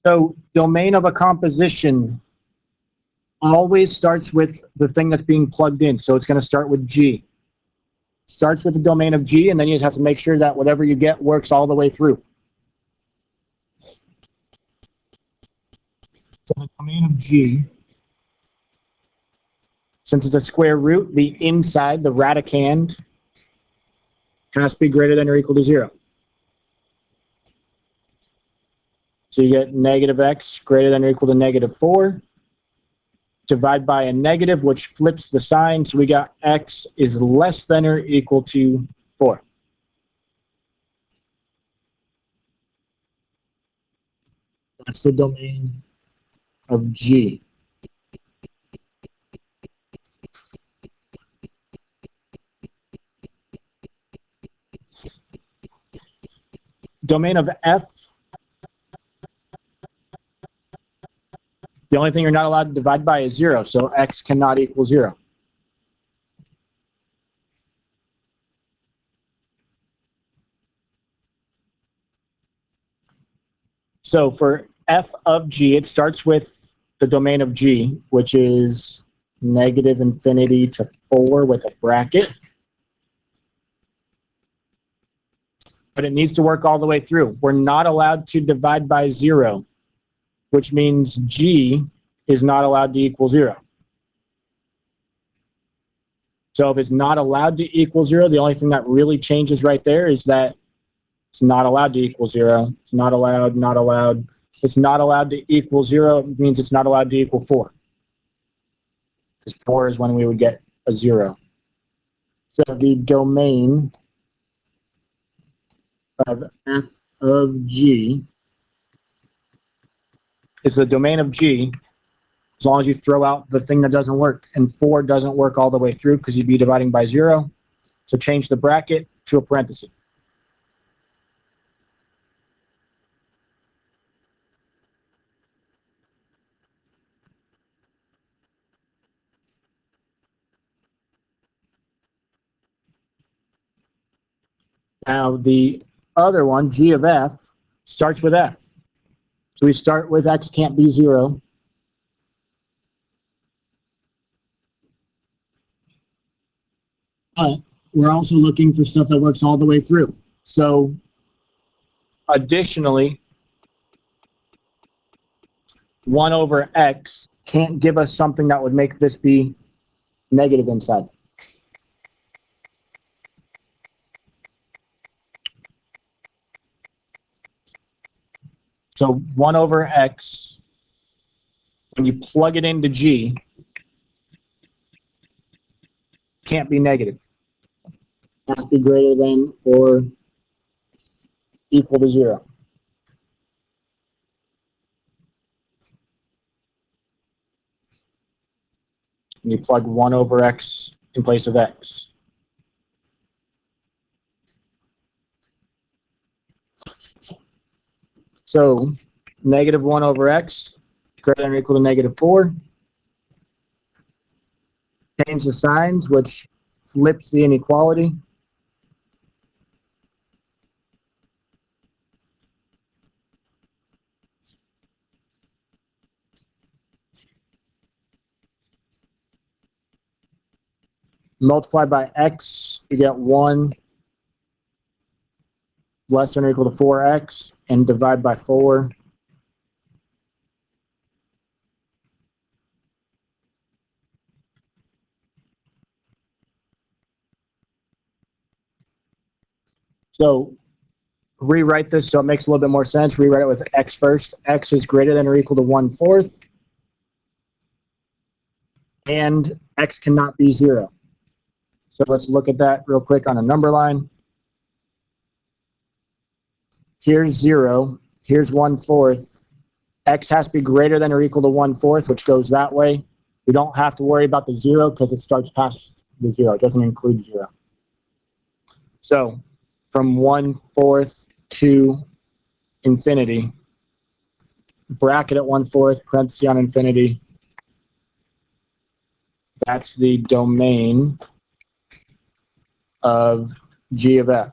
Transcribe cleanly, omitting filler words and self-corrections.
So domain of a composition always starts with the thing that's being plugged in. So it's going to start with G. Starts with the domain of G, and then you just have to make sure that whatever you get works all the way through. So the domain of G, since it's a square root, the inside, the radicand, has to be greater than or equal to 0. So you get negative x greater than or equal to negative 4. Divide by a negative, which flips the sign. So we got x is less than or equal to 4. That's the domain of G. Domain of F, the only thing you're not allowed to divide by is 0, so x cannot equal 0. So for f of G, it starts with the domain of G, which is negative infinity to 4 with a bracket. But it needs to work all the way through. We're not allowed to divide by 0, which means G is not allowed to equal 0. So if it's not allowed to equal 0, the only thing that really changes right there is that it's not allowed to equal 0. It's not allowed, not allowed. If it's not allowed to equal 0, it means it's not allowed to equal 4. Because 4 is when we would get a 0. So the domain of f of G, it's the domain of G as long as you throw out the thing that doesn't work. And 4 doesn't work all the way through because you'd be dividing by 0. So change the bracket to a parenthesis. Now the other one, G of F, starts with F. So we start with x can't be 0. But we're also looking for stuff that works all the way through. So additionally, 1 over x can't give us something that would make this be negative inside. So 1 over x, when you plug it into G, can't be negative. It has to be greater than or equal to 0. And you plug 1 over x in place of x. So negative 1 over x greater than or equal to negative 4. Change the signs, which flips the inequality. Multiply by x, you get 1 less than or equal to 4x, and divide by 4. So rewrite this so it makes a little bit more sense. Rewrite it with x first. X is greater than or equal to 1/4. And x cannot be 0. So let's look at that real quick on a number line. Here's 0. Here's 1/4. X has to be greater than or equal to 1/4, which goes that way. We don't have to worry about the 0 because it starts past the 0. It doesn't include 0. So from 1/4 to infinity, bracket at 1/4, parenthesis on infinity. That's the domain of G of F.